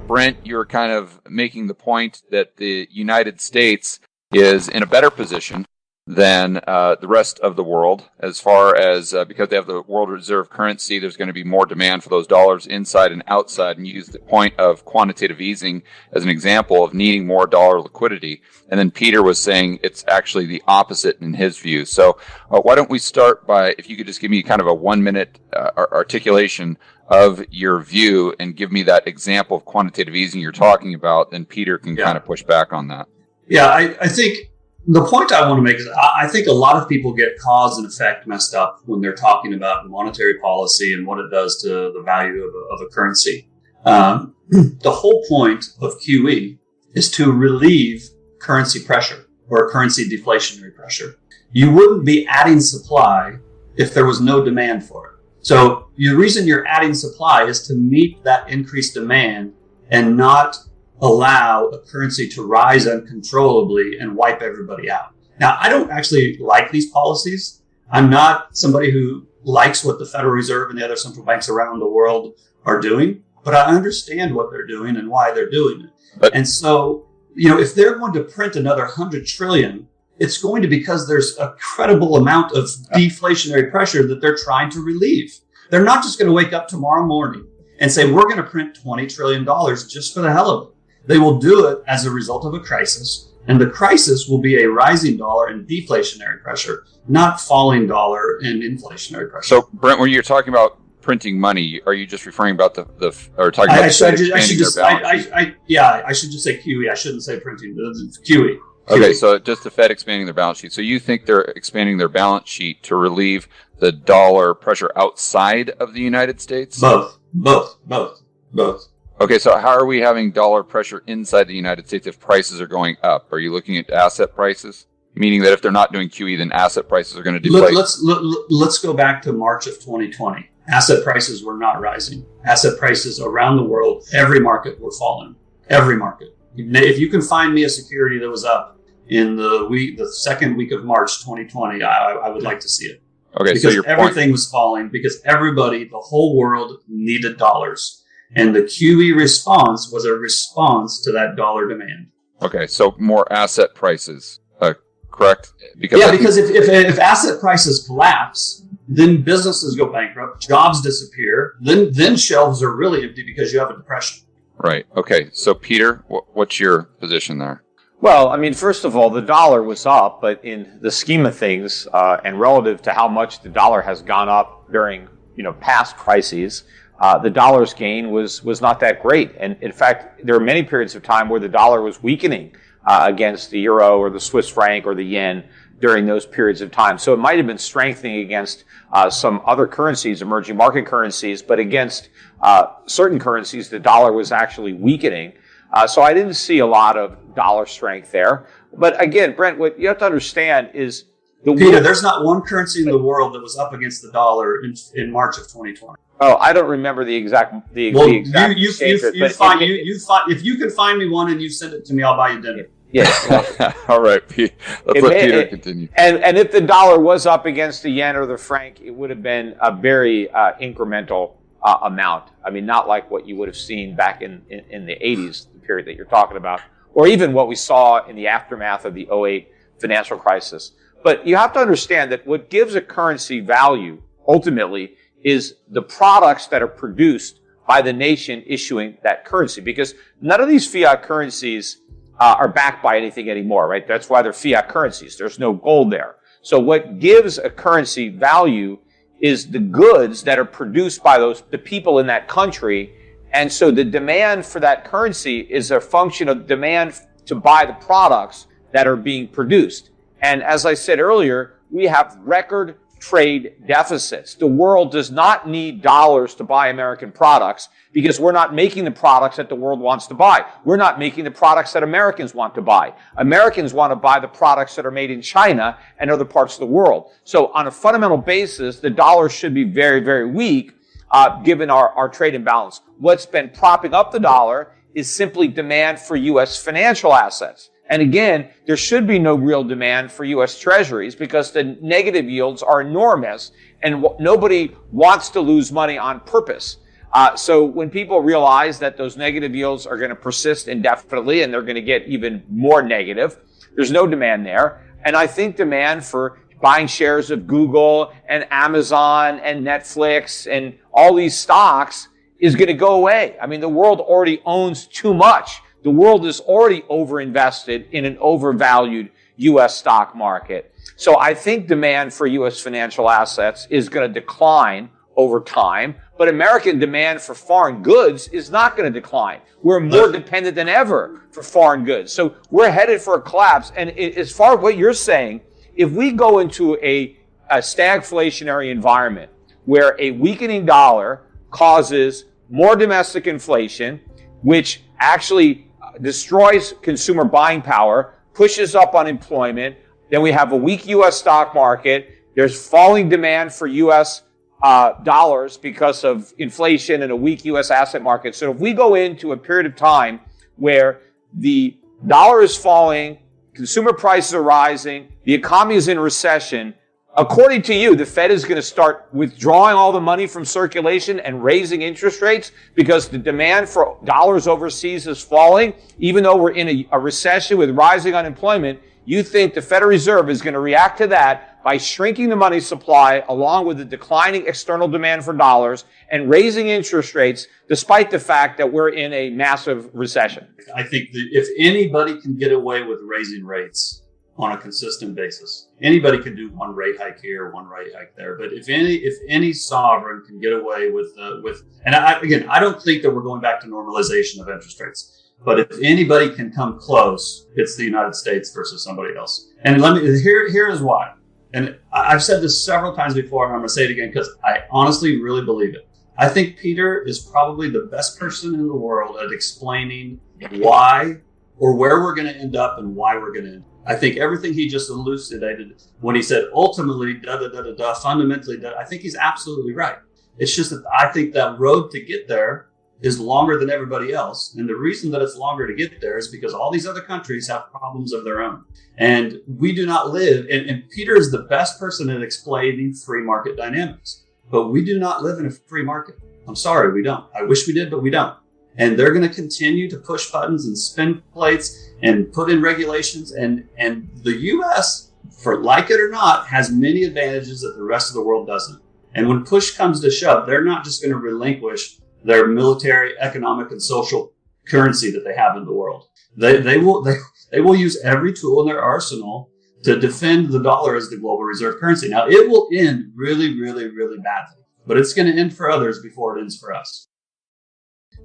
Brent, you're kind of making the point that the United States is in a better position than the rest of the world as far as because they have the world reserve currency, there's going to be more demand for those dollars inside and outside, and you use the point of quantitative easing as an example of needing more dollar liquidity. And then Peter was saying it's actually the opposite in his view. So why don't we start by, if you could just give me kind of a 1-minute articulation of your view and give me that example of quantitative easing you're talking about, then Peter can kind of push back on that. Yeah, I think the point I want to make is I think a lot of people get cause and effect messed up when they're talking about monetary policy and what it does to the value of a currency. The whole point of QE is to relieve currency pressure or currency deflationary pressure. You wouldn't be adding supply if there was no demand for it. So the reason you're adding supply is to meet that increased demand and not allow a currency to rise uncontrollably and wipe everybody out. Now, I don't actually like these policies. I'm not somebody who likes what the Federal Reserve and the other central banks around the world are doing, but I understand what they're doing and why they're doing it. And so, if they're going to print another 100 trillion, it's going to be because there's a credible amount of deflationary pressure that they're trying to relieve. They're not just going to wake up tomorrow morning and say, we're going to print $20 trillion just for the hell of it. They will do it as a result of a crisis, and the crisis will be a rising dollar and deflationary pressure, not falling dollar and inflationary pressure. So, Brent, when you're talking about printing money, are you just referring about or talking about I should just say QE. I shouldn't say printing. It's QE. Okay, so just the Fed expanding their balance sheet. So you think they're expanding their balance sheet to relieve the dollar pressure outside of the United States? Both. Okay, so how are we having dollar pressure inside the United States if prices are going up? Are you looking at asset prices? Meaning that if they're not doing QE, then asset prices are going to deflate? Let's go back to March of 2020. Asset prices were not rising. Asset prices around the world, every market were falling. Every market. If you can find me a security that was up in the second week of March 2020, I would like to see it. Okay, because so everything was falling because everybody, the whole world needed dollars. And the QE response was a response to that dollar demand. Okay, so more asset prices, correct? Because if asset prices collapse, then businesses go bankrupt, jobs disappear, then shelves are really empty because you have a depression. Right. Okay. So, Peter, what's your position there? Well, I mean, first of all, the dollar was up, but in the scheme of things, and relative to how much the dollar has gone up during past crises, the dollar's gain was not that great. And in fact, there are many periods of time where the dollar was weakening against the euro or the Swiss franc or the yen during those periods of time. So it might have been strengthening against some other currencies, emerging market currencies, but against certain currencies, the dollar was actually weakening. So I didn't see a lot of dollar strength there. But again, Brent, what you have to understand is Peter, there's not one currency in the world that was up against the dollar in March of 2020. Oh, I don't remember the exact. If you can find me one and you send it to me, I'll buy you dinner. Yes. All right, Let's let Peter continue. And if the dollar was up against the yen or the franc, it would have been a very incremental amount. I mean, not like what you would have seen back in the 80s, the period that you're talking about, or even what we saw in the aftermath of the 2008 financial crisis. But you have to understand that what gives a currency value, ultimately, is the products that are produced by the nation issuing that currency. Because none of these fiat currencies are backed by anything anymore, right? That's why they're fiat currencies. There's no gold there. So what gives a currency value is the goods that are produced by the people in that country. And so the demand for that currency is a function of demand to buy the products that are being produced. And as I said earlier, we have record trade deficits. The world does not need dollars to buy American products because we're not making the products that the world wants to buy. We're not making the products that Americans want to buy. Americans want to buy the products that are made in China and other parts of the world. So on a fundamental basis, the dollar should be very, very weak given our trade imbalance. What's been propping up the dollar is simply demand for U.S. financial assets. And again, there should be no real demand for U.S. treasuries because the negative yields are enormous and nobody wants to lose money on purpose. So when people realize that those negative yields are going to persist indefinitely and they're going to get even more negative, there's no demand there. And I think demand for buying shares of Google and Amazon and Netflix and all these stocks is going to go away. I mean, the world already owns too much. The world is already overinvested in an overvalued U.S. stock market. So I think demand for U.S. financial assets is going to decline over time, but American demand for foreign goods is not going to decline. We're more dependent than ever for foreign goods. So we're headed for a collapse. And as far as what you're saying, if we go into a stagflationary environment where a weakening dollar causes more domestic inflation, which actually destroys consumer buying power, pushes up unemployment, then we have a weak U.S. stock market, there's falling demand for U.S. Dollars because of inflation and a weak U.S. asset market. So if we go into a period of time where the dollar is falling, consumer prices are rising, the economy is in recession, according to you, the Fed is going to start withdrawing all the money from circulation and raising interest rates because the demand for dollars overseas is falling, even though we're in a recession with rising unemployment. You think the Federal Reserve is going to react to that by shrinking the money supply along with the declining external demand for dollars and raising interest rates despite the fact that we're in a massive recession? I think that if anybody can get away with raising rates on a consistent basis, anybody can do one rate hike here, one rate hike there. But if any sovereign can get away with, and I don't think that we're going back to normalization of interest rates. But if anybody can come close, it's the United States versus somebody else. And here is why. And I've said this several times before, and I'm going to say it again because I honestly really believe it. I think Peter is probably the best person in the world at explaining why or where we're going to end up and why we're going to end up. I think everything he just elucidated when he said ultimately, fundamentally, I think he's absolutely right. It's just that I think that road to get there is longer than everybody else. And the reason that it's longer to get there is because all these other countries have problems of their own. And we do not live, and Peter is the best person at explaining free market dynamics. But we do not live in a free market. I'm sorry, we don't. I wish we did, but we don't. And they're going to continue to push buttons and spin plates and put in regulations. And the U.S., for like it or not, has many advantages that the rest of the world doesn't. And when push comes to shove, they're not just going to relinquish their military, economic, and social currency that they have in the world. They will use every tool in their arsenal to defend the dollar as the global reserve currency. Now, it will end really, really, really badly, but it's going to end for others before it ends for us.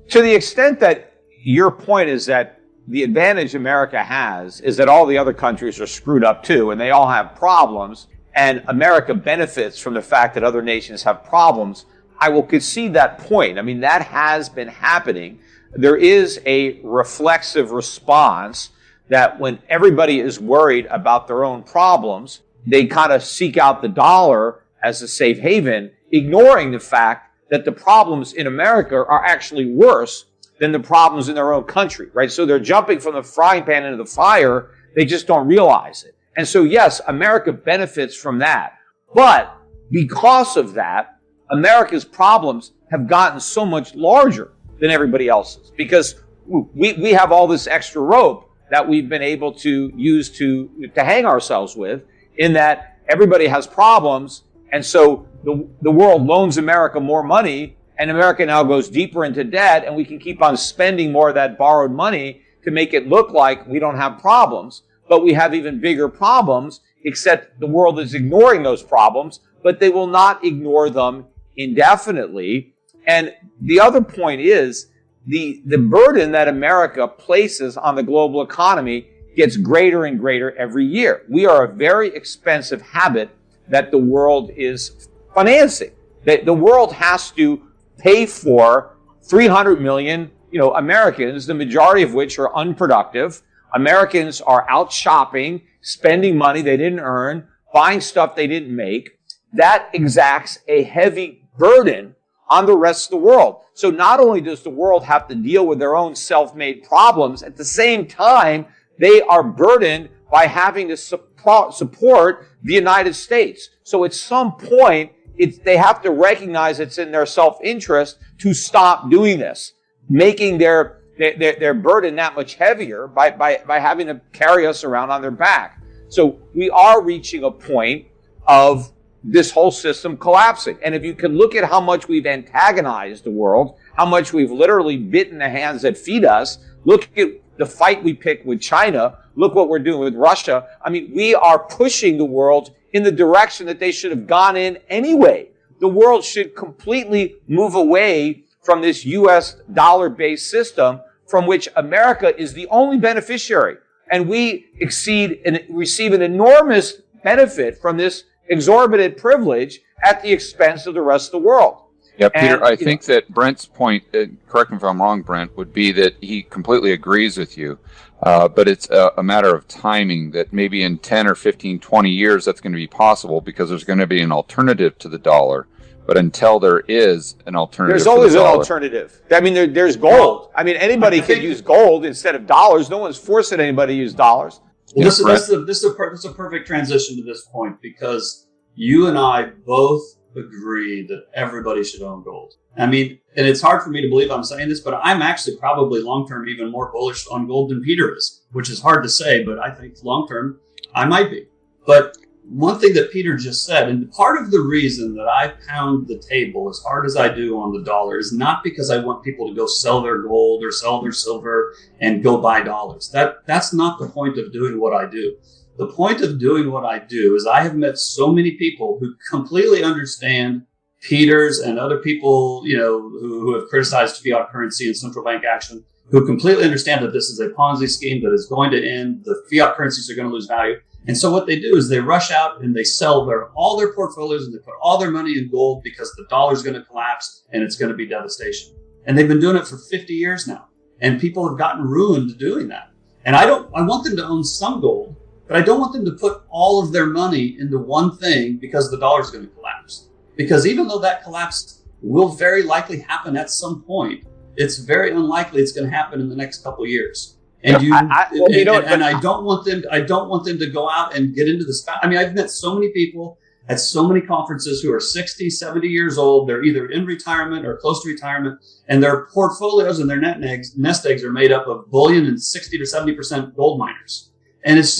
To the extent that your point is that the advantage America has is that all the other countries are screwed up too, and they all have problems, and America benefits from the fact that other nations have problems, I will concede that point. I mean, that has been happening. There is a reflexive response that when everybody is worried about their own problems, they kind of seek out the dollar as a safe haven, ignoring the fact that the problems in America are actually worse than the problems in their own country, right? So they're jumping from the frying pan into the fire. They just don't realize it. And so, yes, America benefits from that. But because of that, America's problems have gotten so much larger than everybody else's because we have all this extra rope that we've been able to use to hang ourselves with, in that everybody has problems. And so the world loans America more money, and America now goes deeper into debt, and we can keep on spending more of that borrowed money to make it look like we don't have problems. But we have even bigger problems, except the world is ignoring those problems, but they will not ignore them indefinitely. And the other point is the burden that America places on the global economy gets greater and greater every year. We are a very expensive habit that the world is financing. The world has to pay for 300 million, Americans, the majority of which are unproductive. Americans are out shopping, spending money they didn't earn, buying stuff they didn't make. That exacts a heavy burden on the rest of the world. So not only does the world have to deal with their own self-made problems, at the same time, they are burdened by having to support the United States. So at some point, they have to recognize it's in their self-interest to stop doing this, making their burden that much heavier by having to carry us around on their back. So we are reaching a point of this whole system collapsing. And if you can look at how much we've antagonized the world, how much we've literally bitten the hands that feed us, look at the fight we picked with China, look what we're doing with Russia. I mean, we are pushing the world in the direction that they should have gone in anyway. The world should completely move away from this U.S. dollar-based system from which America is the only beneficiary. And we receive an enormous benefit from this exorbitant privilege at the expense of the rest of the world. Yeah, Peter, I think that Brent's point, correct me if I'm wrong, Brent, would be that he completely agrees with you. But it's a matter of timing, that maybe in 10 or 15, 20 years that's going to be possible because there's going to be an alternative to the dollar. But until there is an alternative, there's always an alternative. I mean, there's gold. I mean, anybody can use gold instead of dollars. No one's forcing anybody to use dollars. Well, this is a perfect transition to this point, because you and I both agree that everybody should own gold. I mean, and it's hard for me to believe I'm saying this, but I'm actually probably long-term even more bullish on gold than Peter is, which is hard to say, but I think long-term I might be. But one thing that Peter just said, and part of the reason that I pound the table as hard as I do on the dollar is not because I want people to go sell their gold or sell their silver and go buy dollars. That's not the point of doing what I do. The point of doing what I do is I have met so many people who completely understand Peter's and other people, who have criticized fiat currency and central bank action, who completely understand that this is a Ponzi scheme that is going to end. The fiat currencies are going to lose value. And so what they do is they rush out and they sell all their portfolios and they put all their money in gold because the dollar is going to collapse and it's going to be devastation. And they've been doing it for 50 years now. And people have gotten ruined doing that. And I want them to own some gold, but I don't want them to put all of their money into one thing because the dollar is going to collapse. Because even though that collapse will very likely happen at some point, it's very unlikely it's going to happen in the next couple of years. And I don't want them to go out and get into this. I mean, I've met so many people at so many conferences who are 60, 70 years old. They're either in retirement or close to retirement, and their portfolios and their nest eggs are made up of bullion and 60 to 70% gold miners. And it's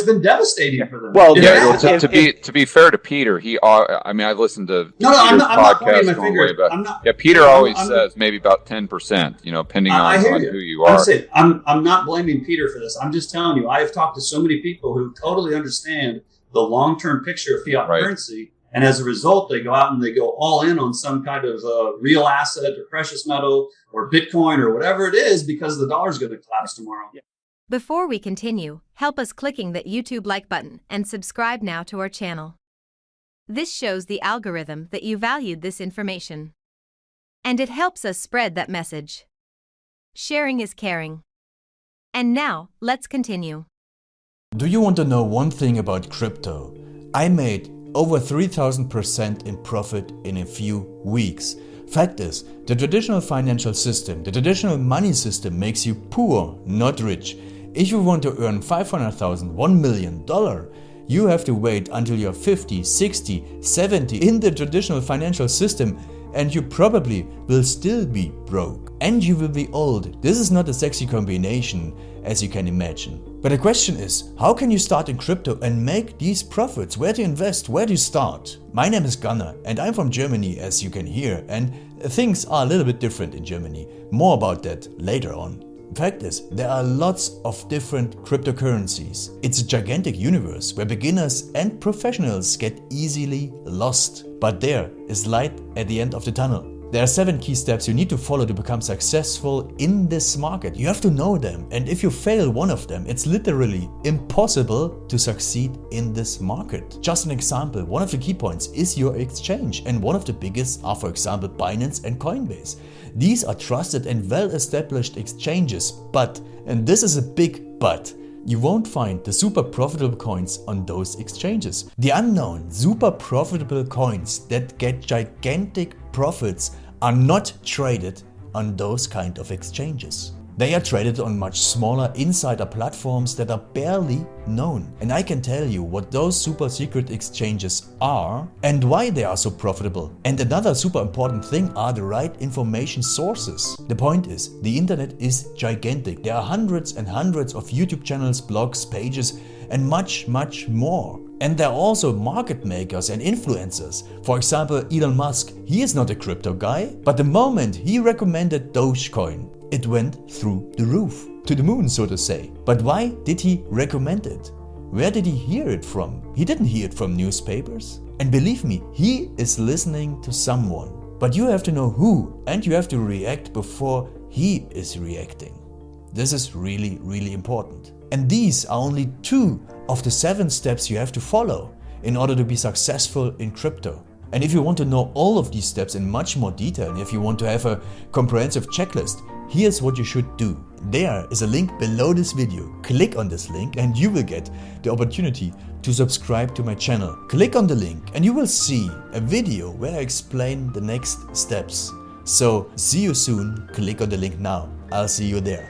been devastating for them. Well, to be fair to Peter, I've listened to I'm not podcasts my going finger. way back. I'm not, Peter always says maybe about 10%, depending on who you are. I'm not blaming Peter for this. I'm just telling you, I have talked to so many people who totally understand the long-term picture of fiat currency. And as a result, they go out and they go all in on some kind of real asset or precious metal or Bitcoin or whatever it is because the dollar is going to collapse tomorrow. Yeah. Before we continue, help us clicking that YouTube like button and subscribe now to our channel. This shows the algorithm that you valued this information. And it helps us spread that message. Sharing is caring. And now, let's continue. Do you want to know one thing about crypto? I made over 3,000% in profit in a few weeks. Fact is, the traditional financial system, the traditional money system makes you poor, not rich. If you want to earn $500,000, $1 million, you have to wait until you're 50, 60, 70 in the traditional financial system, and you probably will still be broke. And you will be old. This is not a sexy combination, as you can imagine. But the question is, how can you start in crypto and make these profits? Where to invest? Where to start? My name is Gunnar and I'm from Germany, as you can hear, and things are a little bit different in Germany. More about that later on. Fact is, there are lots of different cryptocurrencies. It's a gigantic universe where beginners and professionals get easily lost. But there is light at the end of the tunnel. There are 7 key steps you need to follow to become successful in this market. You have to know them, and if you fail one of them, it's literally impossible to succeed in this market. Just an example, one of the key points is your exchange, and one of the biggest are, for example, Binance and Coinbase. These are trusted and well-established exchanges, but, and this is a big but, you won't find the super profitable coins on those exchanges. The unknown super profitable coins that get gigantic profits are not traded on those kind of exchanges. They are traded on much smaller insider platforms that are barely known. And I can tell you what those super secret exchanges are and why they are so profitable. And another super important thing are the right information sources. The point is, the internet is gigantic. There are hundreds and hundreds of YouTube channels, blogs, pages, and much more. And there are also market makers and influencers. For example, Elon Musk, he is not a crypto guy, but the moment he recommended Dogecoin, it went through the roof, to the moon, so to say. But why did he recommend it? Where did he hear it from? He didn't hear it from newspapers. And believe me, he is listening to someone. But you have to know who, and you have to react before he is reacting. This is really important. And these are only 2 of the 7 steps you have to follow in order to be successful in crypto. And if you want to know all of these steps in much more detail, and if you want to have a comprehensive checklist, here's what you should do. There is a link below this video. Click on this link and you will get the opportunity to subscribe to my channel. Click on the link and you will see a video where I explain the next steps. So see you soon. Click on the link now. I'll see you there.